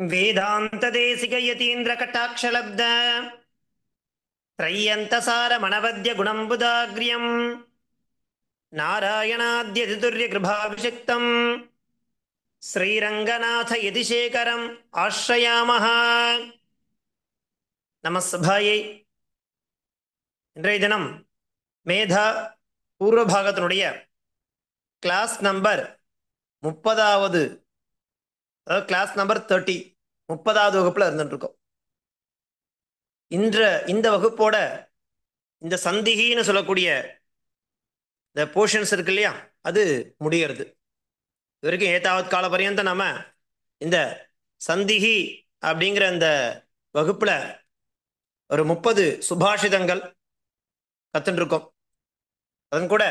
वेदान्तदेशिकयतीन्द्रकटाक्षलब्ध त्रय्यन्तसारमनवद्यगुणम्बुदाग्र्यम् नारायणाद्यतितुर्यकृभाभिषिक्तम् श्रीरङ्गनाथयतिशेखरम् आश्रयामः. நமஸ்பாயை. இன்றைய தினம் Medha பூர்வபாகத்தினுடைய class number 30வது, அதாவது கிளாஸ் நம்பர் 30, 30வது வகுப்புல இருந்துட்டு இருக்கோம். இந்த வகுப்போட இந்த சந்திகின்னு சொல்லக்கூடிய இந்த போர்ஷன்ஸ் இருக்கு இல்லையா, அது முடிகிறது. இது வரைக்கும் ஏதாவது கால பரியந்த நம்ம இந்த சந்திகி அப்படிங்கிற இந்த வகுப்புல ஒரு 30 சுபாஷிதங்கள் கத்துட்டு இருக்கோம். அதன் கூட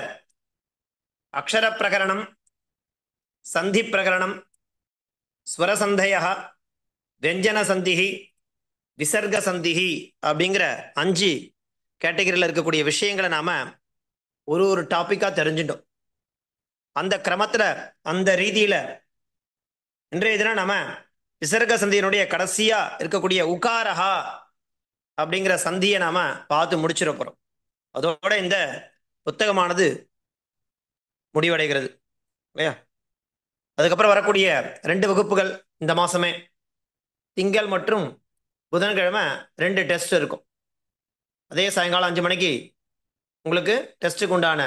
அக்ஷர பிரகரணம், சந்தி பிரகரணம், ஸ்வரசந்தய, வியஞ்சன சந்திகி, விசர்க சந்திகி அப்படிங்கிற 5 கேட்டகரியில் இருக்கக்கூடிய விஷயங்களை நாம ஒரு டாபிக்கா தெரிஞ்சுட்டோம். அந்த கிரமத்துல, அந்த ரீதியில இன்றைய தினம் நம்ம விசர்க சந்தியினுடைய கடைசியா இருக்கக்கூடிய உகாரஹா அப்படிங்கிற சந்தியை நாம பார்த்து முடிச்சிட போறோம். அதோட இந்த புத்தகமானது முடிவடைகிறது இல்லையா. அதுக்கப்புறம் வரக்கூடிய 2 வகுப்புகள் இந்த மாசமே, திங்கள் மற்றும் புதன்கிழமை 2 டெஸ்ட் இருக்கும். அதே சாயங்காலம் 5 மணிக்கு உங்களுக்கு டெஸ்ட்டுக்கு உண்டான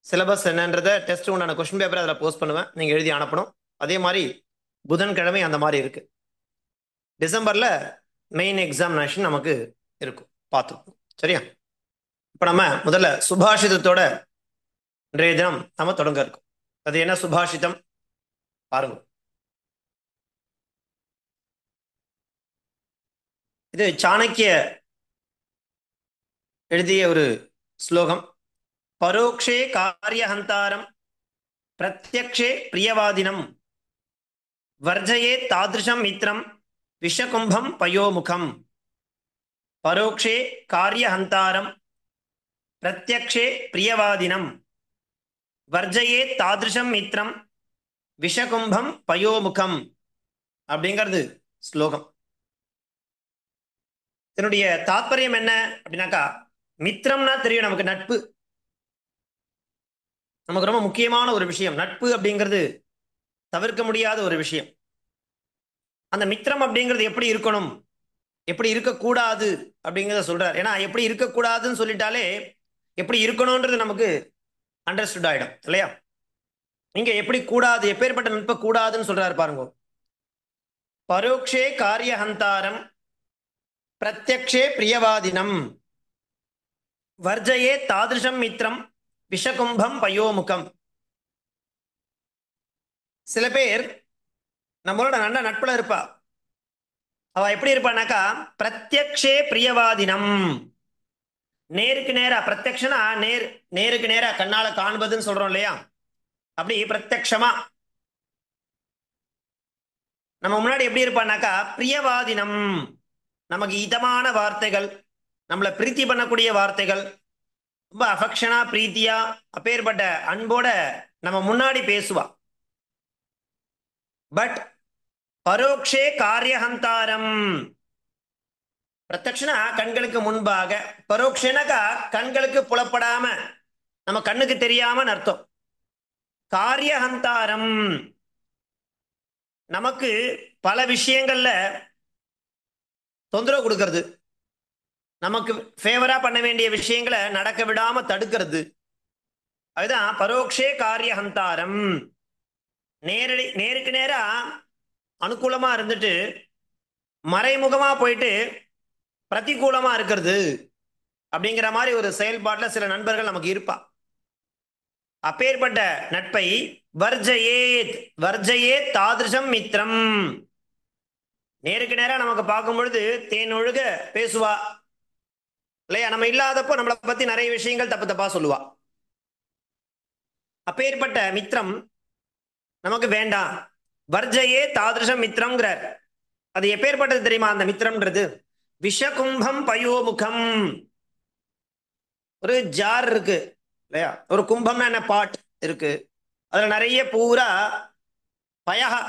சிலபஸ் என்னன்றதை, டெஸ்ட்டுக்கு உண்டான கொஸ்டின் பேப்பரை அதில் போஸ்ட் பண்ணுவேன், நீங்கள் எழுதி அனுப்பணும். அதே மாதிரி புதன்கிழமை அந்த மாதிரி இருக்கு. டிசம்பரில் மெயின் எக்ஸாமினேஷன் நமக்கு இருக்கும், பார்த்துருக்கோம். சரியா? இப்போ நம்ம முதல்ல சுபாஷிதத்தோட இன்றைய தினம் நம்ம தொடங்க இருக்கோம். அது என்ன சுபாஷிதம் பாருங்க. இது சாணக்கிய எழுதிய ஒரு ஸ்லோகம். பரோக்ஷே காரியஹந்தாரம் பிரத்யக்ஷே பிரியவாதினம் வர்ஜயே தாதிருஷம் மித்ரம் விஷகும்பம் பயோமுகம். பரோக்ஷே காரியஹந்தாரம் பிரத்யக்ஷே பிரியவாதினம் வர்ஜயே தாதிருஷம் மித்ரம் விஷகும்பம் பயோமுகம் அப்படிங்கிறது ஸ்லோகம். இதனுடைய தாத்பரியம் என்ன அப்படின்னாக்கா, மித்திரம்னா தெரியும் நமக்கு, நட்பு நமக்கு ரொம்ப முக்கியமான ஒரு விஷயம். நட்பு அப்படிங்கிறது தவிர்க்க முடியாத ஒரு விஷயம். அந்த மித்திரம் அப்படிங்கிறது எப்படி இருக்கணும், எப்படி இருக்கக்கூடாது அப்படிங்கிறத சொல்றார். ஏன்னா எப்படி இருக்கக்கூடாதுன்னு சொல்லிட்டாலே எப்படி இருக்கணும்ன்றது நமக்கு அண்டர்ஸ்டுட் ஆயிடும் இல்லையா. இங்க எப்படி கூடாது, எப்பேற்பட்ட நட்பை கூடாதுன்னு சொல்றாரு பாருங்க. பரோக்ஷே காரியஹந்தாரம் பிரத்யக்ஷே பிரியவாதினம் வர்ஜயே தாதிருஷம் மித்ரம் விஷகும்பம் பயோமுகம். சில பேர் நம்மளோட நல்ல நட்புல இருப்பா. அவ எப்படி இருப்பானாக்கா, பிரத்யக்ஷே பிரியவாதினம், நேருக்கு நேரா, பிரத்யக்ஷனா நேருக்கு நேரா கண்ணால காண்பதுன்னு சொல்றோம் இல்லையா, அப்படி பிரத்யக்ஷமா நம்ம முன்னாடி எப்படி இருப்பானாக்கா பிரியவாதினம், நமக்கு இதமான வார்த்தைகள், நம்மளை பிரீத்தி பண்ணக்கூடிய வார்த்தைகள், ரொம்ப அஃபெக்ஷனா பிரீத்தியா அப்பேற்பட்ட அன்போட நம்ம முன்னாடி பேசுவா. பட் பரோக்ஷே காரியஹந்தாரம், பிரத்யக்ஷனா கண்களுக்கு முன்பாக, பரோக்ஷனாக்கா கண்களுக்கு புலப்படாம, நம்ம கண்ணுக்கு தெரியாம அர்த்தம். காரியஹந்தாரம் நமக்கு பல விஷயங்கள்ல தொந்தரவு கொடுக்கறது, நமக்கு ஃபேவரா பண்ண வேண்டிய விஷயங்களை நடக்க விடாம தடுக்கிறது. அதுதான் பரோக்ஷே காரியஹந்தாரம். நேருக்கு நேரா அனுகூலமா இருந்துட்டு மறைமுகமா போயிட்டு பிரதிகூலமா இருக்கிறது அப்படிங்கிற மாதிரி ஒரு செயல்பாட்டில் சில நண்பர்கள் நமக்கு இருப்பா. அப்பேற்பட்ட நட்பை வர்ஜயேத், வர்ஜயேத் தாதிருஷம் மித்ரம், நேருக்கு நேரா நமக்கு பார்க்கும் பொழுது தேன் ஒழுக பேசுவா இல்லையா. நம்ம இல்லாதப்போ நம்மளை பத்தி நிறைய விஷயங்கள் தப்பு தப்பா சொல்லுவா. அப்பேற்பட்ட மித்திரம் நமக்கு வேண்டாம். வர்ஜயே தாதிருஷம் மித்திரம்ங்கிறார். அது எப்பேற்பட்டது தெரியுமா அந்த மித்திரம்ன்றது? விஷகும்பம் பயோமுகம். ஒரு ஜார் இருக்கு இல்லையா, ஒரு கும்பம்னா என்ன, பாட் இருக்கு, அதுல நிறைய பூரா பயகா.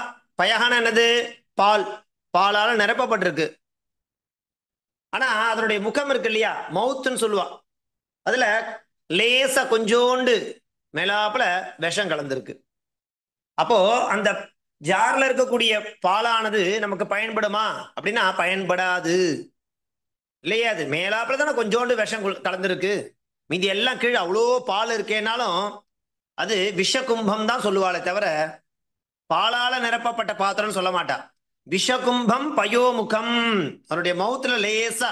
பயகான என்னது, பால், பாலால நிரப்பப்பட்டிருக்கு. ஆனா அதனுடைய முகம் இருக்கு இல்லையா, மவுத்துன்னு சொல்லுவா, அதுல லேசா கொஞ்சோண்டு மேலாப்புல விஷம் கலந்துருக்கு. அப்போ அந்த ஜார்ல இருக்கக்கூடிய பாலானது நமக்கு பயன்படுமா அப்படின்னா பயன்படாது இல்லையா. அது மேலாப்புல தானே கொஞ்சோண்டு விஷம் கலந்துருக்கு, மீதி எல்லாம் கீழே அவ்வளோ பால் இருக்கேனாலும் அது விஷகும்பம் தான் சொல்லுவாளே தவிர பாலால நிரப்பப்பட்ட பாத்திரம் சொல்ல மாட்டா. விஷகும்பம் பயோமுகம், அவருடைய மவுத்துல லேசா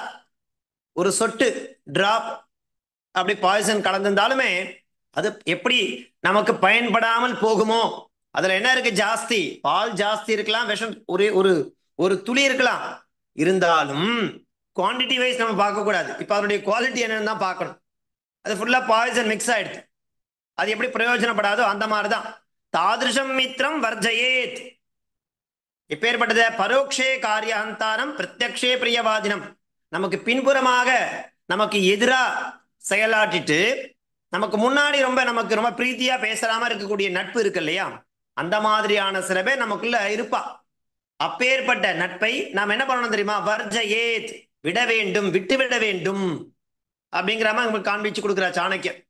ஒரு சொட்டு டிராப் அப்படி பாய்சன் கலந்திருந்தாலுமே அது எப்படி நமக்கு பயன்படாமல் போகுமோ. அதுல என்ன இருக்கு, ஜாஸ்தி பால் ஜாஸ்தி இருக்கலாம், விஷம் ஒரு ஒரு ஒரு துளி இருக்கலாம், இருந்தாலும் குவான்டிட்டி வைஸ் நம்ம பார்க்க கூடாது. இப்ப அதனுடைய குவாலிட்டி என்னன்னு தான் பார்க்கணும். அது ஃபுல்லா பாய்சன் மிக்ஸ் ஆயிடுது, அது எப்படி பிரயோஜனப்படாதோ அந்த மாதிரிதான். தாதிருஷம் மித்ரம் வர்ஜயேத், எப்பேற்பட்டது, பரோக்ஷே காரியஹந்தாரம் பிரத்யக்ஷே பிரியவாதினம், நமக்கு பின்புறமாக நமக்கு எதிரா செயலாற்றிட்டு நமக்கு முன்னாடி நமக்கு ரொம்ப பிரீத்தியா பேசலாம இருக்கக்கூடிய நட்பு இருக்கு இல்லையா, அந்த மாதிரியான சில பேர் நமக்குள்ள இருப்பா. அப்பேற்பட்ட நட்பை நாம் என்ன பண்ணணும் தெரியுமா, வர்ஜயேத், விட வேண்டும், விட்டுவிட வேண்டும் அப்படிங்கிற மாதிரி நமக்கு காண்பிச்சு கொடுக்குற சாணக்கியம்.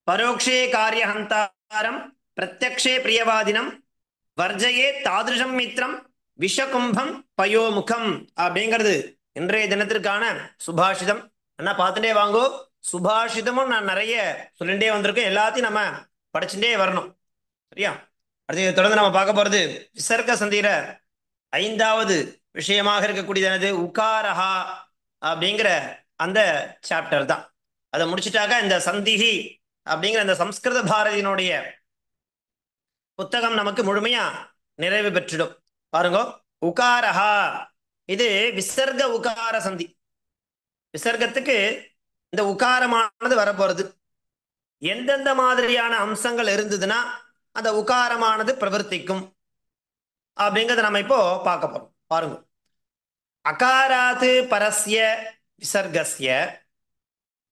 பரோக்ஷே காரியஹந்தாரம் பிரத்யக்ஷே பிரியவாதினம் வர்ஜயே தாதிருஷம் மித்ரம் விஷகும்பம் பயோமுகம் அப்படிங்கிறது இன்றைய தினத்திற்கான சுபாஷிதம். என்ன பார்த்துட்டே வாங்கோ, சுபாஷிதமும் நான் நிறைய சொல்லிட்டே வந்திருக்கேன், எல்லாத்தையும் நம்ம படிச்சுட்டே வரணும், சரியா. அடுத்து தொடர்ந்து நம்ம பார்க்க போறது விசர்க சந்திர 5வது விஷயமாக இருக்கக்கூடியது உகாரஹா அப்படிங்கிற அந்த சாப்டர் தான். அதை முடிச்சுட்டாக்க இந்த சந்திஹி அப்படிங்கிற அந்த சம்ஸ்கிருத பாரதியினுடைய புத்தகம் நமக்கு முழுமையா நிறைவு பெற்றிடும். பாருங்க, உகாரஹா இது விசர்க உகார சந்தி. விசர்க்கத்துக்கு இந்த உகாரமானது வரப்போறது. எந்தெந்த மாதிரியான அம்சங்கள் இருந்ததுன்னா அந்த உகாரமானது பிரவர்த்திக்கும் அப்படிங்கறத நம்ம இப்போ பார்க்க போறோம். பாருங்க, அகாராத் பரஸ்ய விசர்கஸ்ய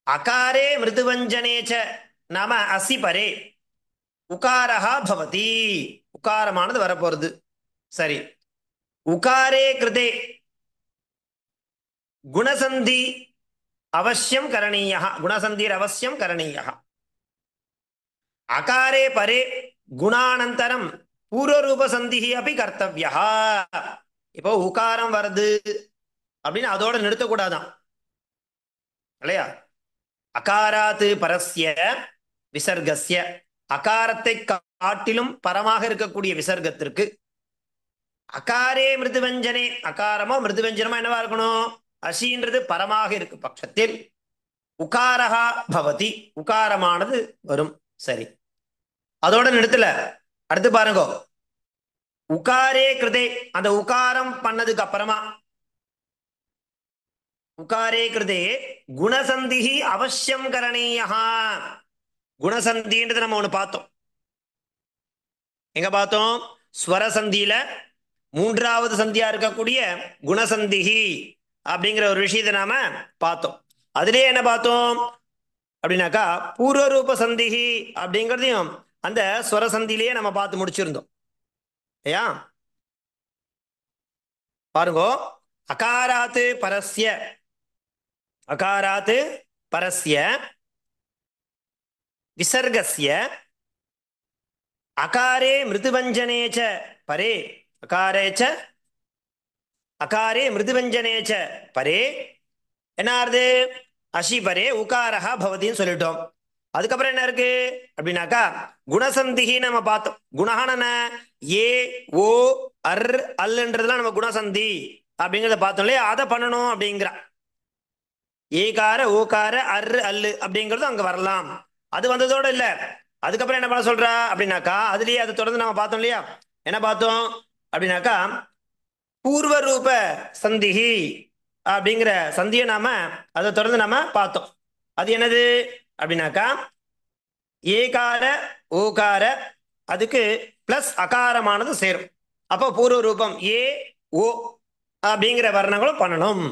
அகாரே மிருதுவஞ்சனேச்ச நாம அசி பரே உகாரஹா பவதி, உகாரமானது வரப்போறது. சரி, உகாரே கிருதே குணசந்தி அவசியம் கரணீயா, குணசந்திர் அவசியம் கரணீயா. அகாரே பரே குணானந்தரம் பூர்வரூப சந்தி அப்படி கர்த்தவியா. இப்போ உகாரம் வருது அப்படின்னு அதோட நிறுத்தக்கூடாதான் இல்லையா. அகாராத்து பரஸ்ய விசர்கஸ்ய, அகாரத்தை காட்டிலும் பரமாக இருக்கக்கூடிய விசர்க்கத்திற்கு அகாரே மிருதுவஞ்சனே, அகாரமோ மிருதுவஞ்சனமோ என்னவா இருக்கணும், அசின்றது பரமாக இருக்கு பட்சத்தில் உகாரஹா பவதி, உகாரமானது வரும். சரி, அதோட நிறுத்தல, அடுத்து பாருங்க, உகாரே கிருதே, அந்த உகாரம் பண்ணதுக்கு அப்புறமா உகாரே கிருதே குணசந்திஹி அவசியம் கரணீயா. குணசந்தின்றது நம்ம ஒண்ணு பார்த்தோம், எங்க பார்த்தோம், ஸ்வரசந்தியில 3வது சந்தியா இருக்கக்கூடிய குணசந்திஹி அப்படிங்கிற ஒரு விஷயத்தை நாம பார்த்தோம். அதுலயே என்ன பார்த்தோம் அப்படின்னாக்கா பூர்வரூப சந்திஹி அப்படிங்கிறதையும் அந்த ஸ்வரசந்திலேயே நம்ம பார்த்து முடிச்சிருந்தோம் ஐயா. பாருங்க, அகாராத்து பரஸ்ய, அகாராத்து பரஸ்ய விசர்கஸ்ய அகாரே மிருதுவஞ்சனேச்ச பரே, அகாரேச்ச அகாரே மிருதுவஞ்சனேச்ச பரே என்ன ஆறுது, அஷி பரே உகாரஹா பவதின்னு சொல்லிட்டோம். அதுக்கப்புறம் என்ன இருக்கு அப்படின்னாக்கா குணசந்திஹி நம்ம பார்த்தோம். குணஹான ஏ ஓ அர் அல்லுன்றதுலாம் நம்ம குணசந்தி அப்படிங்கிறத பார்த்தோம் இல்லையா, அதை பண்ணணும் அப்படிங்கிற ஏகார ஓகார அர் அல்லு அப்படிங்கிறது அங்க வரலாம். அது வந்ததோட இல்ல, அதுக்கப்புறம் என்ன பண்ண சொல்றா அப்படின்னாக்கா அதுலயே அதை தொடர்ந்து நம்ம பார்த்தோம் இல்லையா. என்ன பார்த்தோம் அப்படின்னாக்கா பூர்வரூப சந்திஹி அப்படிங்கிற சந்தியை நாம அதை தொடர்ந்து நாம பார்த்தோம். அது என்னது அப்படின்னாக்கா ஏகார ஓகார அதுக்கு பிளஸ் அகாரமானது சேரும். அப்போ பூர்வ ரூபம் ஏ ஓ அப்படிங்கிற வர்ணங்களும் பண்ணணும்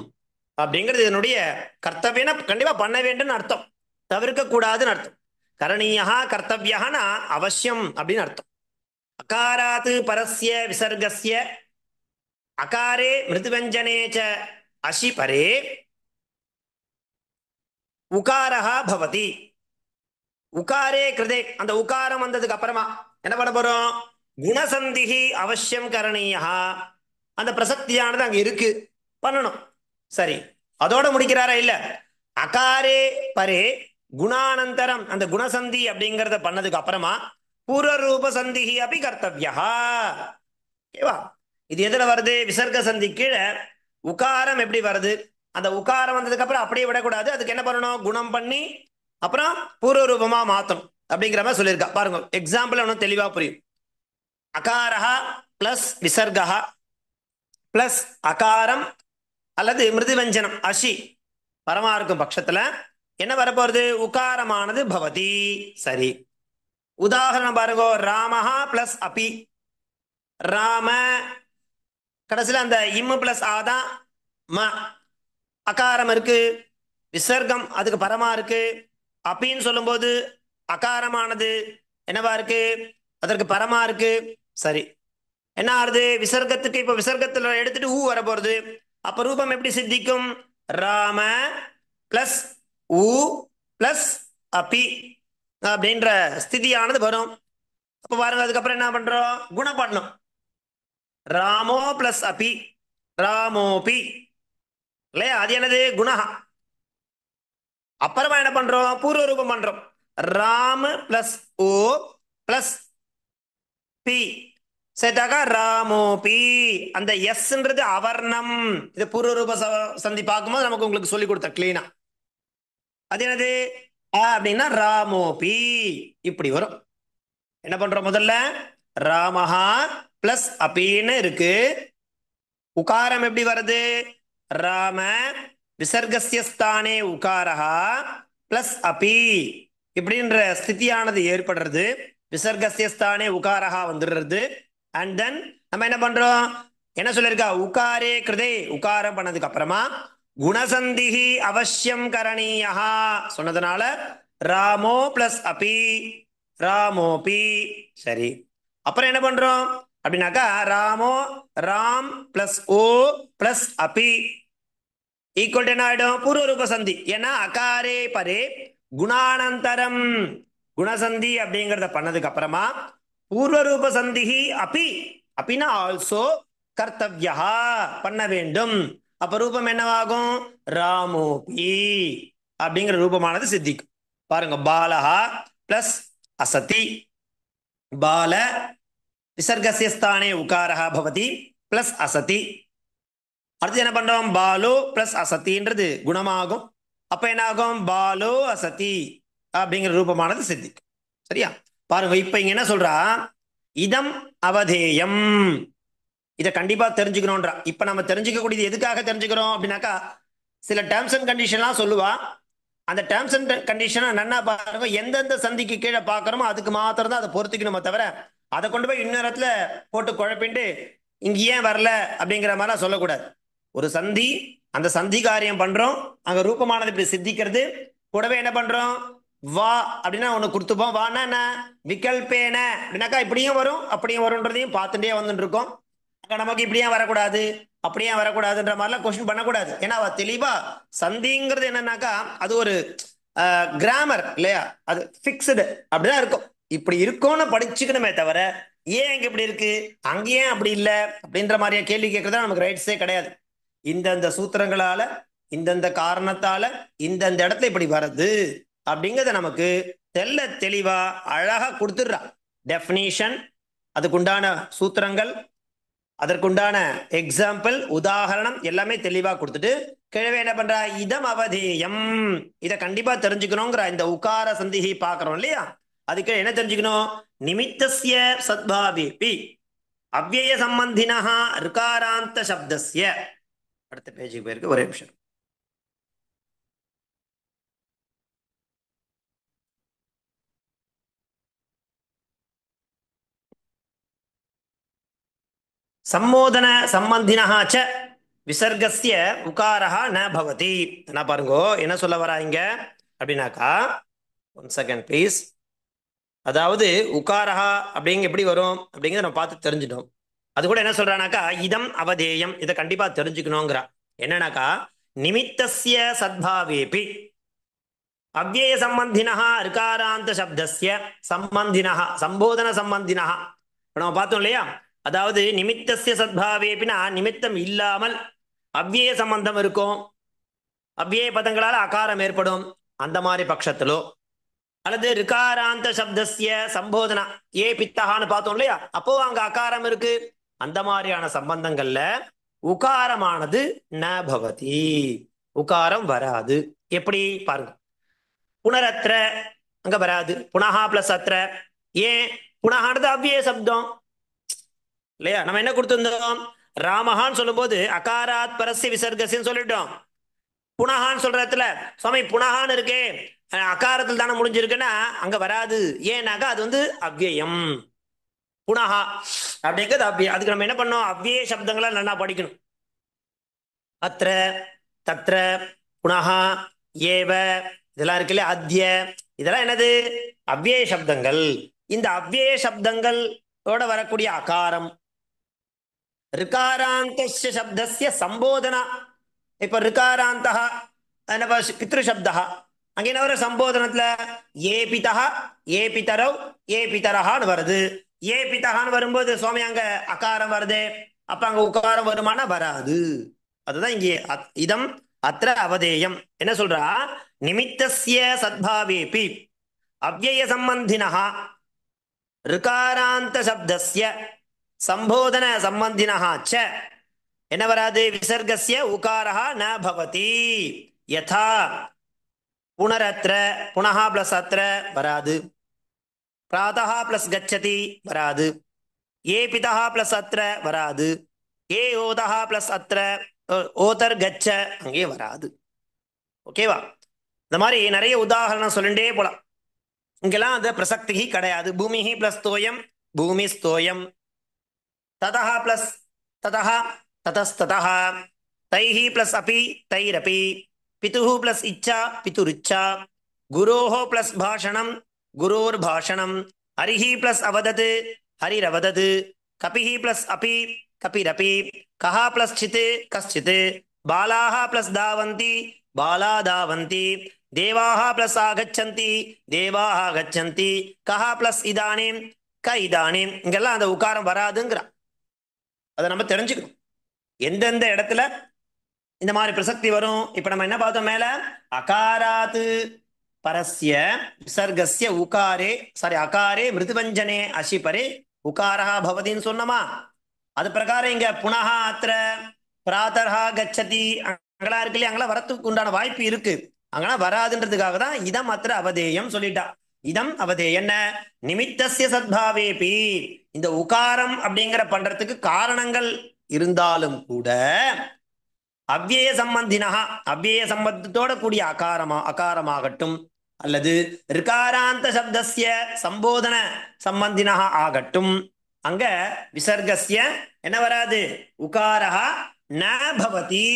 அப்படிங்கிறது இதனுடைய கர்த்தவியம். கண்டிப்பா பண்ண வேண்டும் அர்த்தம், தவிர்க்க கூடாதுன்னு அர்த்தம். கரணீயா கர்த்தவியனா அவசியம் அப்படின்னு அர்த்தம். அகாராத்து பரஸ்ய விசர்கஸ்ய அகாரே மிருதுவஞ்சனே ச அஷி பரே உகாரஹா பவதி. உகாரே கிருதே, அந்த உகாரம் வந்ததுக்கு அப்புறமா என்ன பண்ண போறோம்? குணசந்திஹி அவசியம் கரணீயா. அந்த பிரசக்தியானது அங்க இருக்கு, பண்ணணும். சரி, அதோட முடிக்கிறாரா? இல்ல. அகாரே பரே குணானந்தரம், அந்த குணசந்தி அப்படிங்கறத பண்ணதுக்கு அப்புறமா பூர்வரூப சந்திஹி அப்படி கர்த்தவியா. ஓகேவா? இது எதுல வருது? விசர்க சந்தி கீழே உகாரம் எப்படி வருது? அந்த உகாரம் வந்ததுக்கு அப்புறம் அப்படியே விடக்கூடாது, அதுக்கு என்ன பண்ணணும்? குணம் பண்ணி அப்புறம் பூர்வ ரூபமா மாத்தணும் அப்படிங்கிற மாதிரி சொல்லியிருக்கா. பாருங்க, எக்ஸாம்பிள் ஒன்றும் தெளிவா புரியும். அகாரஹா பிளஸ் விசர்கா பிளஸ் அகாரம் அல்லது மிருதுவஞ்சனம் அஷி பரமா இருக்கும் பட்சத்துல என்ன வரப்போறது? உகாரமானது பவதி. சரி, உதாரணம் பாருங்க. ராமஹா பிளஸ் அபி. ராம கடைசியில் அந்த இம்மு பிளஸ் ஆதான் ம. அகாரம் இருக்கு, விசர்க்கம் அதுக்கு பரமா இருக்கு. அப்பின்னு சொல்லும்போது அகாரமானது என்னவா இருக்கு? அதற்கு பரமா இருக்கு. சரி, என்ன ஆறுது? விசர்க்கத்துக்கு இப்ப விசர்க்கத்துல எடுத்துட்டு ஊ வர போறது. அப்ப ரூபம் எப்படி சித்திக்கும்? ராம பிளஸ் ஊ பிளஸ் அப்பி அப்படின்ற ஸ்திதியானது வரும். அப்ப பாருங்க, அதுக்கப்புறம் என்ன பண்றோம்? குணம் பண்ணணும். ராமோ பிளஸ் அப்பி ராமோபி இல்லையா? அது என்னது? குணா. அப்புறமா என்ன பண்றோம்? பூர்வ ரூபம் பண்றோம். ராம் பிளஸ் ஓ பிளஸ் பி சேர்த்தாக்கா ராமோபி. அந்த எஸ்ன்றது அவர்ணம். இது பூர்வ ரூப சந்தி பார்க்கும்போது நமக்கு உங்களுக்கு சொல்லி கொடுத்த கிளீனா. அது என்னது அப்படின்னா ராமோபி இப்படி வரும். என்ன பண்றோம்? முதல்ல ராமஹா பிளஸ் அபின்னு இருக்கு. உகாரம் எப்படி வருது? ராம விசர்கஸ்ய ஸ்தானே உகாரஹா பிளஸ் அபி இப்படின்ற ஸ்திதியானது ஏற்படுறது. விசர்கஸ்ய ஸ்தானே உகாரஹா வந்துடுறது. அண்ட் தென் நம்ம என்ன பண்றோம்? என்ன சொல்லியிருக்கா? உகாரே கிருதே, உகாரம் பண்ணதுக்கு அப்புறமா குணசந்திஹி அவசியம் கரணீயா சொன்னதுனால ராமோ பிளஸ் அபி ராமோபி. சரி, அப்புறம் என்ன பண்றோம் அப்படின்னாக்கா ராமோ ராம் பிளஸ் ஓ பிளஸ் அபி ஈக்குவல் என்ன ஆயிடும்? பூர்வ ரூப சந்தி. ஏன்னா அகாரே பரே குணானந்தரம் குணசந்தி அப்படிங்கிறத பண்ணதுக்கு அப்புறமா பூர்வ ரூப சந்திஹி அபி அப்பினா ஆல்சோ கர்த்தவ்யா பண்ண வேண்டும். அப்ப ரூபம் என்னவாகும்? ராமோபி அப்படிங்கிற ரூபமானது சித்திக்கும். பாருங்க, பாலஹா பிளஸ் அசதி. பால விசர்கஸ்ய ஸ்தானே உகாரஹா பவதி பிளஸ் அசதி. அடுத்து என்ன பண்றோம்? பாலோ பிளஸ் அசத்தின்றது குணமாகும். அப்ப என்ன ஆகும்? பாலோ அசதி அப்படிங்கிற ரூபமானது சித்திக்கும். சரியா? பாருங்க, இப்ப இங்க என்ன சொல்றா? இதம் அவதேயம். இதை கண்டிப்பா தெரிஞ்சுக்கணும்ன்றா. இப்ப நம்ம தெரிஞ்சுக்க கூடியது எதுக்காக தெரிஞ்சுக்கிறோம் அப்படின்னாக்கா, சில டேர்ம்ஸ் அண்ட் கண்டிஷன்லாம் சொல்லுவா. அந்த டேர்ம்ஸ் அண்ட் கண்டிஷனை நன்னா பாருங்க. எந்தெந்த சந்திக்கு கீழே பார்க்கறோமோ அதுக்கு மாத்திரம் தான் அதை பொறுத்துக்கணுமே தவிர அதை கொண்டு போய் இன்னொரு இடத்துல போட்டு குழப்பிண்டு இங்க ஏன் வரல அப்படிங்கிற மாதிரிலாம் சொல்லக்கூடாது. ஒரு சந்தி, அந்த சந்தி காரியம் பண்றோம், அங்க ரூபமானது இப்படி சித்திக்கிறது. கூடவே என்ன பண்றோம்? வா அப்படின்னா ஒண்ணு கொடுத்துப்போம். வானா என்ன? விகல்பேன அப்படின்னாக்கா இப்படியும் வரும் அப்படியும் வரும்ன்றதையும் பார்த்துட்டே வந்துட்டு இருக்கோம். அங்க நமக்கு இப்படியே வரக்கூடாது அப்படியே வரக்கூடாதுன்ற மாதிரிலாம் கொஸ்டின் பண்ணக்கூடாது. ஏன்னா அவ தெளிவா சந்திங்கிறது என்னன்னாக்கா அது ஒரு கிராமர் இல்லையா? அது பிக்ஸ்டு அப்படிதான் இருக்கும். இப்படி இருக்கும்னு படிச்சுக்கணுமே தவிர ஏன் இங்க இப்படி இருக்கு அங்க ஏன் அப்படி இல்லை அப்படின்ற மாதிரியா கேள்வி கேட்கறதா நமக்கு ரைட்ஸே கிடையாது. இந்தந்த சூத்திரங்களால இந்தந்த காரணத்தால இந்தந்த இடத்துல இப்படி வருது அப்படிங்கிறத நமக்கு தெல்ல தெளிவா அழகா கொடுத்துடுறா. டெஃபினிஷன், அதுக்குண்டான சூத்திரங்கள், அதற்குண்டான எக்ஸாம்பிள், உதாரணம் எல்லாமே தெளிவா கொடுத்துட்டு கிழவே என்ன பண்றா? இதம் அவதேயம். இதை கண்டிப்பா தெரிஞ்சுக்கணுங்கிற இந்த உகார சந்திஹி பார்க்கிறோம் இல்லையா? அதுக்கு என்ன தெரிஞ்சுக்கணும்? நிமித்தஸ்ய சத்பாவேபி அவ்யய சம்பந்தினஹ ருகாராந்த சப்தஸ்ய. அடுத்த பேஜுக்கு போயிருக்கு, ஒரே நிமிஷம். சம்மோதன சம்பந்தினஹ ச விசர்கஸ்ய உகாரஹ ந பவதி. என்ன பாருங்கோ என்ன சொல்ல வராங்க அப்படின்னாக்கா, ஒன் செகண்ட் ப்ளீஸ். அதாவது உகாரஹா அப்படிங்க எப்படி வரும் அப்படிங்கிறத நம்ம பார்த்து தெரிஞ்சிட்டோம். அது கூட என்ன சொல்றானாக்கா இதம் அவதேயம், இதை கண்டிப்பா தெரிஞ்சுக்கணுங்கிறா. என்னன்னாக்கா நிமித்தஸ்ய சத்பாவேபி அவ்யய சம்பந்தினஹ ரிகாராந்த சப்தஸ்ய சம்பந்தினஹ சம்போதன சம்பந்தினஹ. நம்ம பார்த்தோம் இல்லையா, அதாவது நிமித்தஸ்ய சத்பாவேபினா நிமித்தம் இல்லாமல் அவ்யய சம்பந்தம் இருக்கும், அவ்யய பதங்களால் அகாரம் ஏற்படும், அந்த மாதிரி பட்சத்திலோ அல்லது ரிகாராந்த சப்தஸ்ய சம்போதனா ஏ பித்தகான்னு பார்த்தோம் இல்லையா, அப்போ அங்க அகாரம் இருக்கு, அந்த மாதிரியான சம்பந்தங்கள்ல உகாரமானது ந பவதி, உகாரம் வராது. எப்படி பாருங்க, புனரத்ர அங்க வராது, புனஹா பிளஸ் அத்ர. ஏன்? புனஹானது அவ்விய சப்தம் இல்லையா, நம்ம என்ன கொடுத்திருந்தோம், ராமஹான்னு சொல்லும் போது அகாராத் பரஸ்ய விசர்கசின்னு சொல்லிட்டோம். புனஹான்னு சொல்ற இடத்துல சுவாமி புனஹான்னு இருக்கே அகாரத்தில் தானே முடிஞ்சிருக்குன்னா அங்க வராது. ஏன்னாக்கா அது வந்து அவ்வியம். புனஹா அப்படிங்கிறது அவ்வியம். அதுக்கு நம்ம என்ன பண்ணோம், அவ்விய சப்தங்களை நல்லா படிக்கணும். அத்ர தத்ர புனஹா ஏவ இதெல்லாம் இருக்குல்ல, அத்ய இதெல்லாம் என்னது, அவ்விய சப்தங்கள். இந்த அவ்விய சப்தங்களோட வரக்கூடிய அகாரம் ரிகாராந்த சப்தஸ்ய சம்போதனா. இப்ப ரிகாராந்த என்ன பித்ரு சப்தா, அங்க என்ன வரும் சம்போதனத்துல, ஏ பிதா ஏ பிதரவ் ஏ பிதரஹான்னு வருது. ஏ பிதஹான்னு வரும்போது சுவாமி அங்க அகாரம் வருது, அப்ப அங்க உகாரம் வருமானா வராது. அதுதான் இங்கே இதம் அத்திர அவதேயம். என்ன சொல்றா, நிமித்தஸ்ய சத்பாவேபி அவ்யய சம்பந்தினஹ ரிகாராந்த சப்தஸ்ய சம்போதன சம்பந்தினஹ ச என்ன வராது, விசர்கஸ்ய உகாரஹ ந பவதி. யதா புனரத்ர புனஹா பிளஸ் அத்ர வராது, பிராதஹ பிளஸ் கச்சதி வராது, ஏ பிதஹ பிளஸ் அத்ர வராது, ஏ ஓதஹ பிளஸ் அத்ர ஓதர் கச்ச அங்கே வராது. ஓகேவா? இந்த மாதிரி நிறைய உதாரணம் சொல்லிட்டே போலாம். இங்கெல்லாம் அது பிரசக்தி கிடையாது. பூமிஹி பிளஸ் தோயம் பூமி ஸ்தோயம், ததஹ பிளஸ் ததஹ ததஸ்ததஹ, தைஹி பிளஸ் அபி தைரபி, பிதுஹு பிளஸ் இச்சா பிதுரிச்சா, குரோஹோ பிளஸ் பாஷணம் குரோர் பாஷணம், ஹரிஹி பிளஸ் அவதது ஹரிரவதது, கபிஹி பிளஸ் அபி கபிரபி, கஹா பிளஸ் சித் கஸ்சித், பாலாஹ பிளஸ் தாவந்தி பாலா தாவந்தி, தேவாஹ பிளஸ் ஆகச்சந்தி தேவாஹ கச்சந்தி, கஹா பிளஸ் இதானீம் க இதானீம். இங்கெல்லாம் அந்த உகாரம் வராதுங்கிறான். அதை நம்ம தெரிஞ்சுக்கணும் எந்தெந்த இடத்துல இந்த மாதிரி பிரசக்தி வரும். இப்ப நம்ம என்ன பார்த்தோம் மேல, அகாராத்து பரஸ்ய விசர்கஸ்ய உகாரே அகாரே மிருதுவஞ்சனே அசிபரே உகாரா பவதின்னு சொன்னமா. அது பிரகாரம் இங்க புனஹா அத்திர பிராதர்ஹா கச்சதி அங்கெல்லாம் இருக்கு இல்லையா, அங்கெல்லாம் வரத்துக்கு உண்டான வாய்ப்பு இருக்கு, அங்கெல்லாம் வராதுன்றதுக்காக தான் இதம் அத்திர அவதேயம் சொல்லிட்டா. இதம் அவதேயம் என்ன, நிமித்தஸ்ய சத்பாவேபி, இந்த உகாரம் அப்படிங்கிற பண்றதுக்கு காரணங்கள் இருந்தாலும் கூட அவ்யய சம்பந்தினா அவ்யய சம்பந்தத்தோட கூடிய அகாரமாகட்டும் அல்லது ரிகாராந்த சப்தஸ்ய சம்போதன சம்பந்தினா ஆகட்டும், அங்க விசர்கஸ்ய என்ன வராது, உகாரஹ ந பவதி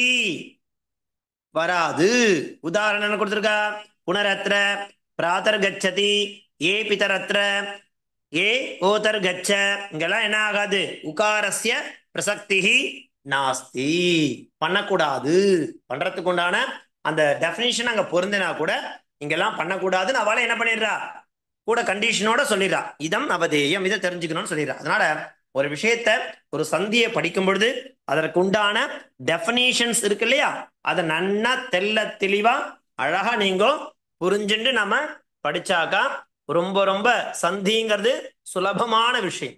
வராது. உதாரணம் என்ன கொடுத்திருக்கா, புனரத்ர பிராதர் கச்சதி ஏ பிதரத்ர ஏ ஓதர் கச்ச, இங்கெல்லாம் என்ன ஆகாது, உகாரஸ்ய பிரசக்தி நாஸ்தி, பண்ணக்கூடாது. பண்றதுக்கு உண்டான அந்த டெபினிஷன் அங்க பொருந்தினா கூட இங்கெல்லாம் பண்ணக்கூடாதுன்னு அவளை என்ன பண்ணிடுறா, கூட கண்டிஷனோட சொல்லிடுறா. இதம் அவதேயம், இதை தெரிஞ்சுக்கணும்னு சொல்லிடுறா. அதனால ஒரு விஷயத்த ஒரு சந்தியை படிக்கும் பொழுது அதற்கு உண்டான டெபினிஷன்ஸ் இருக்கு இல்லையா, அதை நன்னா தெல்ல தெளிவா அழகா நீங்க புரிஞ்சுட்டு நம்ம படிச்சாக்கா ரொம்ப ரொம்ப சந்திங்கிறது சுலபமான விஷயம்.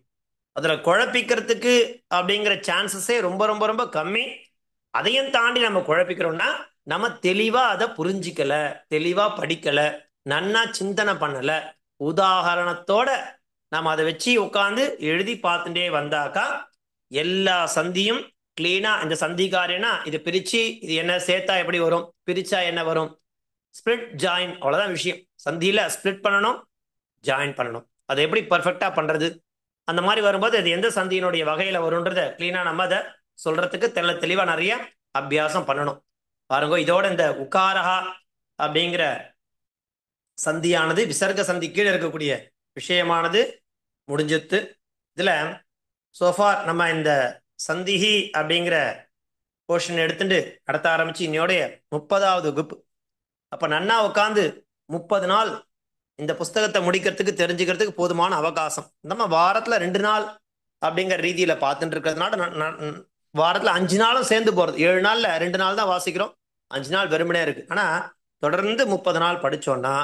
அதுல குழப்பிக்கிறதுக்கு அப்படிங்கிற சான்சஸே ரொம்ப ரொம்ப ரொம்ப கம்மி. அதையும் தாண்டி நம்ம குழப்பிக்கிறோம்னா நம்ம தெளிவா அதை புரிஞ்சிக்கல, தெளிவா படிக்கல, நன்னா சிந்தனை பண்ணல, உதாரணத்தோட நம்ம அதை வச்சு உட்காந்து எழுதி பார்த்துட்டே வந்தாக்கா எல்லா சந்தியும் கிளீனா, இந்த சந்திக்காரேனா இதை பிரிச்சு இது என்ன சேர்த்தா எப்படி வரும், பிரிச்சா என்ன வரும், ஸ்பிளிட் ஜாயின், அவ்வளவுதான் விஷயம். சந்தியில ஸ்பிளிட் பண்ணணும், ஜாயின் பண்ணணும். அதை எப்படி பர்ஃபெக்டா பண்றது, அந்த மாதிரி வரும்போது அது எந்த சந்தியினுடைய வகையில வரும்ன்றத கிளீனா நம்ம அதை சொல்றதுக்கு தெளிவா நிறைய அபியாசம் பண்ணணும். பாருங்க, இதோட இந்த உகாரஹா அப்படிங்கிற சந்தியானது விசர்க சந்தி கீழே இருக்கக்கூடிய விஷயமானது முடிஞ்சித்து. இதுல சோஃபார் நம்ம இந்த சந்திஹி அப்படிங்கிற போர்ஷன் எடுத்துட்டு நடத்த ஆரம்பிச்சு இன்னையோடைய 30வது வகுப்பு. அப்ப நன்னா உட்காந்து 30 நாள் இந்த புஸ்தகத்தை முடிக்கிறதுக்கு தெரிஞ்சுக்கிறதுக்கு போதுமான அவகாசம். நம்ம வாரத்துல 2 நாள் அப்படிங்கிற ரீதியில பார்த்துட்டு இருக்கிறதுனால வாரத்துல 5 நாளும் சேர்ந்து போறது. 7 நாள்ல 2 நாள் தான் வாசிக்கிறோம், 5 நாள் வெறுமனே இருக்கு. ஆனா தொடர்ந்து 30 நாள் படிச்சோம்னா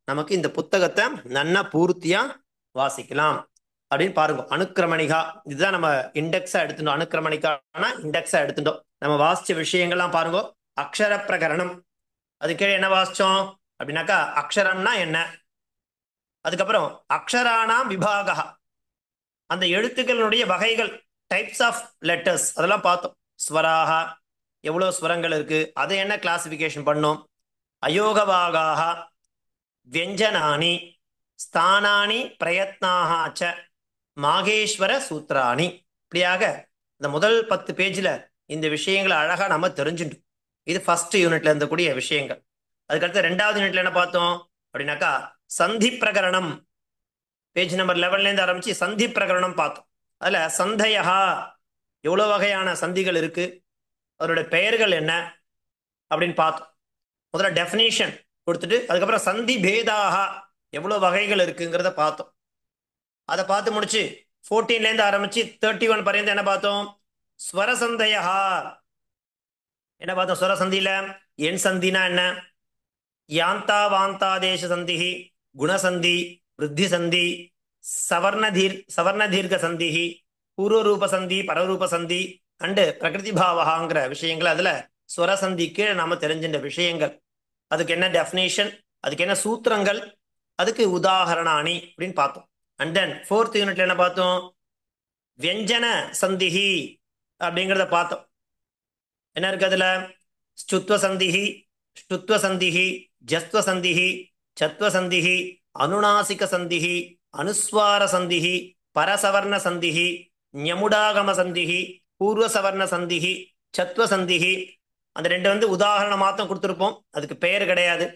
நமக்கு இந்த புத்தகத்தை நன்னா பூர்த்தியா வாசிக்கலாம் அப்படின்னு பாருங்க. அனுக்கிரமணிகா இதுதான் நம்ம இண்டெக்ஸா எடுத்துட்டோம். அனுக்கிரமணிக்கான இண்டெக்ஸா எடுத்துட்டோம். நம்ம வாசிச்ச விஷயங்கள்லாம் பாருங்க. அக்ஷர பிரகரணம், அது கீழே என்ன வாசிச்சோம் அப்படின்னாக்கா அக்ஷரம்னா என்ன, அதுக்கப்புறம் அக்ஷரானாம் விபாகா, அந்த எழுத்துக்களுடைய வகைகள், டைப்ஸ் ஆஃப் லெட்டர்ஸ் அதெல்லாம் பார்த்தோம். ஸ்வராகா எவ்வளோ ஸ்வரங்கள் இருக்கு, அதை என்ன கிளாசிஃபிகேஷன் பண்ணோம். அயோகபாகாக, வியஞ்சனானி, ஸ்தானானி பிரயத்னாச்ச, மாகேஸ்வர சூத்ராணி, இப்படியாக இந்த முதல் 10 பேஜில் இந்த விஷயங்களை அழகா நம்ம தெரிஞ்சுட்டோம். இது ஃபர்ஸ்ட் யூனிட்ல இருந்தக்கூடிய விஷயங்கள். அதுக்கடுத்து 2வது யூனிட்ல என்ன பார்த்தோம் அப்படின்னாக்கா சந்தி பிரகரணம், பேஜ் நம்பர் 11லேருந்து ஆரம்பிச்சு சந்தி பிரகரணம் பார்த்தோம். அதுல சந்தையா எவ்வளோ வகையான சந்திகள் இருக்கு, அதோட பெயர்கள் என்ன அப்படின்னு பார்த்தோம். முதல்ல டெஃபினிஷன் கொடுத்துட்டு அதுக்கப்புறம் சந்தி பேதாக எவ்வளோ வகைகள் இருக்குங்கிறத பார்த்தோம். அதை பார்த்து முடிச்சு 14லேருந்து ஆரம்பிச்சு 31 பர்யந்தம் என்ன பார்த்தோம், ஸ்வரசந்தையா என்ன பார்த்தோம். ஸ்வரசந்தியில என் சந்தினா என்ன, யாந்தா வாந்தாதேச சந்திஹி, குணசந்தி, விருத்தி சந்தி, சவர்ண தீர்க்க சந்திஹி, பூர்வரூப சந்தி, பரரூப சந்தி அண்டு பிரகிருதி பாவகாங்கிற விஷயங்கள் அதுல ஸ்வரசந்தி கீழே நாம தெரிஞ்சின்ற விஷயங்கள். அதுக்கு என்ன டெஃபினேஷன், அதுக்கு என்ன சூத்திரங்கள், அதுக்கு உதாகரணாணி அப்படின்னு பார்த்தோம். அண்ட் தென் 4th யூனிட்ல என்ன பார்த்தோம், வியஞ்சன சந்திஹி அப்படிங்கிறத பார்த்தோம். என்ன இருக்கு அதுல, ஸ்டுத்வ சந்திஹி, ஸ்டுத்வ சந்திஹி, ஜஸ்துவ சந்திஹி, சத்வ சந்திஹி, அனுநாசிக சந்திஹி, அனுஸ்வார சந்திஹி, பரசவர்ண சந்திஹி, ஞமுடாகம சந்திஹி, பூர்வசவர்ண சந்திஹி, சத்வ சந்திஹி. அந்த 2 உதாரணம் மாத்தம் கொடுத்துருப்போம், அதுக்கு பெயர் கிடையாது.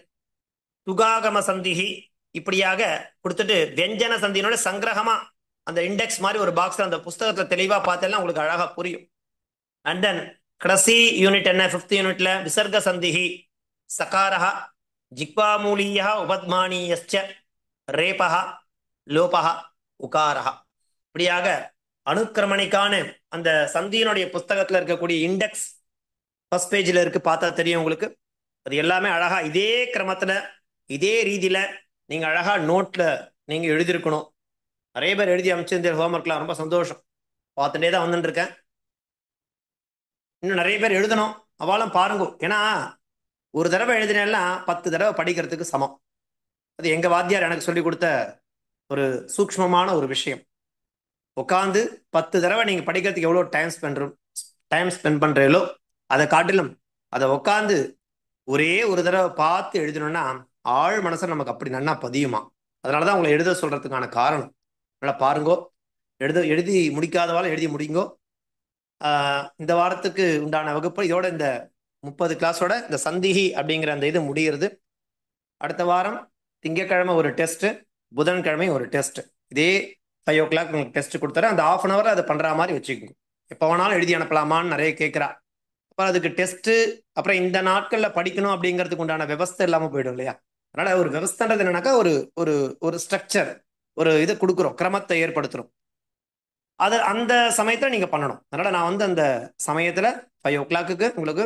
துகாகம சந்திஹி இப்படியாக கொடுத்துட்டு வியஞ்சன சந்தியினோட சங்கிரகமா அந்த இண்டெக்ஸ் மாதிரி ஒரு பாக்ஸ்ல அந்த புஸ்தகத்துல தெளிவா பார்த்தேன்னா உங்களுக்கு அழகா புரியும். அண்ட் தென் கடைசி யூனிட் என்ன, 5th யூனிட்ல விசர்க சந்திஹி, சகாரஹ, ஜிக்வாமூலிய உபத்மானியஸ்ச, ரேபஹ, லோபஹ, உகாரஹ, இப்படியாக அனுக்கிரமணிக்கான அந்த சந்தியினுடைய புஸ்தகத்துல இருக்கக்கூடிய இண்டெக்ஸ் ஃபர்ஸ்ட் பேஜில் இருக்கு, பார்த்தா தெரியும் உங்களுக்கு. அது எல்லாமே அழகா இதே கிரமத்துல இதே ரீதியில நீங்க அழகா நோட்ல நீங்க எழுதியிருக்கணும். நிறைய பேர் எழுதி அமைச்சிருந்த ஹோம்ஒர்க்லாம் ரொம்ப சந்தோஷம், பார்த்துட்டே தான் வந்துட்டு இருக்கேன். இன்னும் நிறைய பேர் எழுதணும், அவளும் பாருங்க. ஏன்னா ஒரு தடவை எழுதினேன்னா 10 தடவை படிக்கிறதுக்கு சமம். அது எங்க வாத்தியார் எனக்கு சொல்லி கொடுத்த ஒரு சூக்ஷ்மமான ஒரு விஷயம். உட்காந்து 10 தடவை நீங்க படிக்கிறதுக்கு எவ்வளோ டைம் ஸ்பெண்ட் பண்றீங்களோ அதை காட்டிலும் அதை உட்காந்து ஒரே ஒரு தடவை பார்த்து எழுதணும்னா ஆழ் மனசை நமக்கு அப்படி நன்னா பதியுமா. அதனாலதான் உங்களை எழுத சொல்றதுக்கான காரணம். நல்லா பாருங்கோ, எழுதி முடிக்காதவாள் எழுதி முடிங்கோ. இந்த வாரத்துக்கு உண்டான வகுப்பு இதோட இந்த 30 கிளாஸோட இந்த சந்திஹி அப்படிங்கிற அந்த இது முடிகிறது. அடுத்த வாரம் திங்கட்கிழமை ஒரு டெஸ்ட், புதன்கிழமை ஒரு டெஸ்ட். இதே 5 o'clock உங்களுக்கு டெஸ்ட் கொடுத்துறேன். அந்த 1/2 hour அதை பண்ற மாதிரி வச்சுக்கோங்க. எப்போ வேணாலும் எழுதி அனுப்பலாமான்னு நிறைய கேட்குறா. அப்புறம் அதுக்கு டெஸ்ட், அப்புறம் இந்த நாட்கள்ல படிக்கணும் அப்படிங்கிறதுக்கு உண்டான விவஸ்தை இல்லாமல் போயிடும் இல்லையா. அதனால ஒரு விவஸ்தைன்றது என்னன்னாக்கா ஒரு ஒரு ஒரு ஸ்ட்ரக்சர், ஒரு இது கொடுக்குறோம், கிரமத்தை ஏற்படுத்துறோம். அது அந்த சமயத்துல நீங்க பண்ணணும். அதனால நான் அந்த சமயத்துல 5 o'clock உங்களுக்கு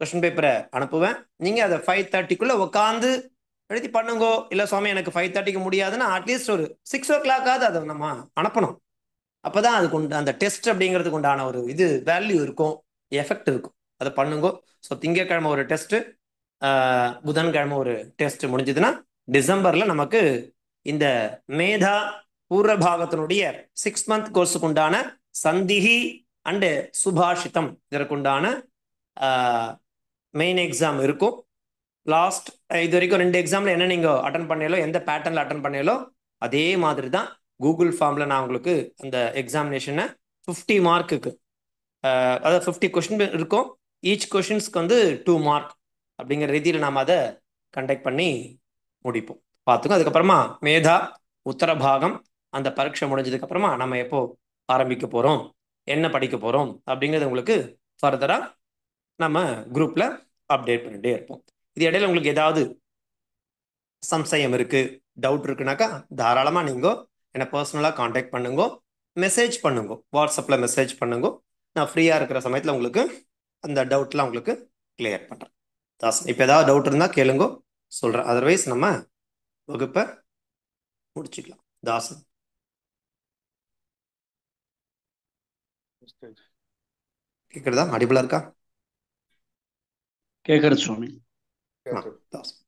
கொஸ்டின் பேப்பரை அனுப்புவேன். நீங்க அதை 5:30 உட்காந்து எழுதி பண்ணுங்கோ. இல்ல சுவாமி எனக்கு 5:30 முடியாதுன்னா அட்லீஸ்ட் ஒரு 6 o'clock அதை நம்ம அனுப்பணும். அப்பதான் அதுக்கு அந்த டெஸ்ட் அப்படிங்கிறதுக்கு உண்டான ஒரு இது வேல்யூ இருக்கும், எஃபெக்ட் இருக்கும். அதை பண்ணுங்கோ. ஸோ திங்கட்கிழமை ஒரு டெஸ்ட், புதன்கிழமை ஒரு டெஸ்ட் முடிஞ்சதுன்னா டிசம்பர்ல நமக்கு இந்த மேதா பூர்வபாகத்தினுடைய 6 month கோர்ஸுக்கு உண்டான சந்திஹி அண்டு சுபாஷிதம் இதற்குண்டான மெயின் எக்ஸாம் இருக்கும். லாஸ்ட் இது வரைக்கும் 2 எக்ஸாம்ல என்ன நீங்க அட்டன் பண்ணீங்களோ, எந்த பேட்டர்ன்ல அட்டன் பண்ணீங்களோ அதே மாதிரி தான் கூகுள் ஃபார்ம்ல நான் உங்களுக்கு அந்த எக்ஸாமினேஷனை 50 மார்க்குக்கு, அதாவது 50 கொஸ்டின் இருக்கும். ஈச் கொஸ்டின்ஸ்க்கு 2 mark அப்படிங்கிற ரீதியில் நாம் அதை கண்டக்ட் பண்ணி முடிப்போம். பார்த்துக்கோ. அதுக்கப்புறமா மேதா உத்தரபாகம் அந்த பரீட்சை முடிஞ்சதுக்கு அப்புறமா நம்ம எப்போ ஆரம்பிக்க போகிறோம், என்ன படிக்க போகிறோம் அப்படிங்கிறது உங்களுக்கு ஃபர்தராக நம்ம குரூப்பில் அப்டேட் பண்ணிகிட்டே இருப்போம். இது இடையில உங்களுக்கு ஏதாவது சம்சயம் இருக்குது, டவுட் இருக்குனாக்கா தாராளமாக நீங்கள் என்னை பர்சனலாக காண்டாக்ட் பண்ணுங்க, மெசேஜ் பண்ணுங்க, வாட்ஸ்அப்பில் மெசேஜ் பண்ணுங்க. நான் ஃப்ரீயாக இருக்கிற சமயத்தில் உங்களுக்கு அந்த டவுட்லாம் உங்களுக்கு கிளியர் பண்ணுறேன். தாசன், இப்போ ஏதாவது டவுட் இருந்தால் கேளுங்க, சொல்கிறேன். அதர்வைஸ் நம்ம வகுப்பை முடிச்சுக்கலாம். தாசன் கேட்குறதா? அடிபலாக இருக்கா? கேட்கறது சுவாமி. தாசன்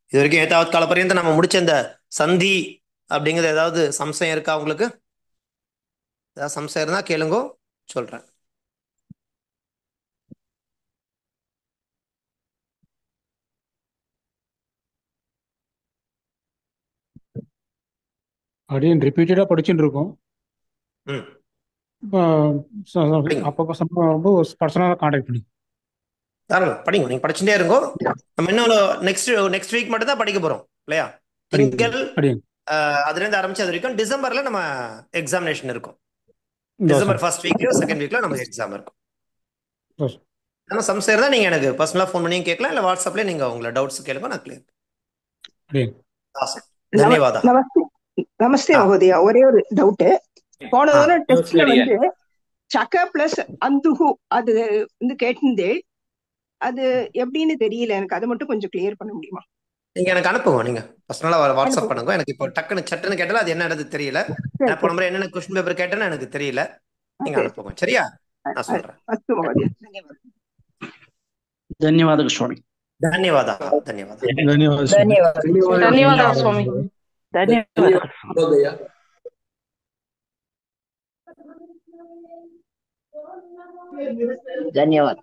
இது வரைக்கும் ஏதாவது கால பர்யந்தம் நம்ம முடிச்ச இந்த சந்தி அப்படிங்கிறது ஏதாவது சம்சயம் இருக்கா உங்களுக்கு? ஏதாவது சம்சயம் இருந்தால் கேளுங்க, சொல்கிறேன். அப்படின்னு ரிப்பீட்டடாக படிச்சுட்டு இருக்கோம். ம் படிங்க, அப்பப்போ ரொம்ப பர்சனலாக காண்டாக்ட் பண்ணி தாராளம் படிங்க. நீங்கள் படிச்சுட்டே இருங்கோ. நம்ம இன்னும் நெக்ஸ்ட் வீக் மட்டும் தான் படிக்க போகிறோம் இல்லையா? படிங்க திங்கள் படிங்க. அதுலேருந்து ஆரம்பிச்சு அது வரைக்கும் டிசம்பரில் நம்ம எக்ஸாமினேஷன் இருக்கும். தோசை டிசம்பர் ஃபர்ஸ்ட் வீக்லயோ செகண்ட் வீக்ல நமக்கு எக்ஸாம் இருக்கும். தோசை. ஆனால் சம்சயம் இருந்தால் நீங்கள் எனக்கு பர்சனலாக ஃபோன் பண்ணியும் கேட்கலாம், இல்லை வாட்ஸ்அப்லேயே நீங்கள் உங்களை டவுட்ஸ் கேளுங்க, நான் கிளியர் படிங்க. ಧನ್ಯವಾದ. ನಮಸ್ತೆ ಮಹೋದಯ. ಒರೇ ஒரு டவுட். போன தடவை டெஸ்ட்ல வந்து சக்க பிளஸ் அந்துகு அது வந்து கேட்டிருந்தேன். அது எப்படின்னு தெரியல எனக்கு. அதை மட்டும் கொஞ்சம் கிளியர் பண்ண முடியுமா? நீங்க எனக்கு அனுப்புங்க, நீங்க பர்சனலா வாட்ஸ்அப் பண்ணுங்க. எனக்கு இப்போ டக்குன்னு சட்டுன்னு கேட்டாலும் அது என்னன்னு தெரியல. நான் போன முறை என்னென்ன கொஸ்டின் பேப்பர் கேட்டேன்னு எனக்கு தெரியல. நீங்க அனுப்புங்க, சரியா? நான் சொல்றேன். அஸ்து மகோதய. ಧನ್ಯವಾದ ಸ್ವಾಮಿ. ಧನ್ಯವಾದ. ಧನ್ಯವಾದ. ಧನ್ಯವಾದ ಸ್ವಾಮಿ. ಧನ್ಯವಾದ.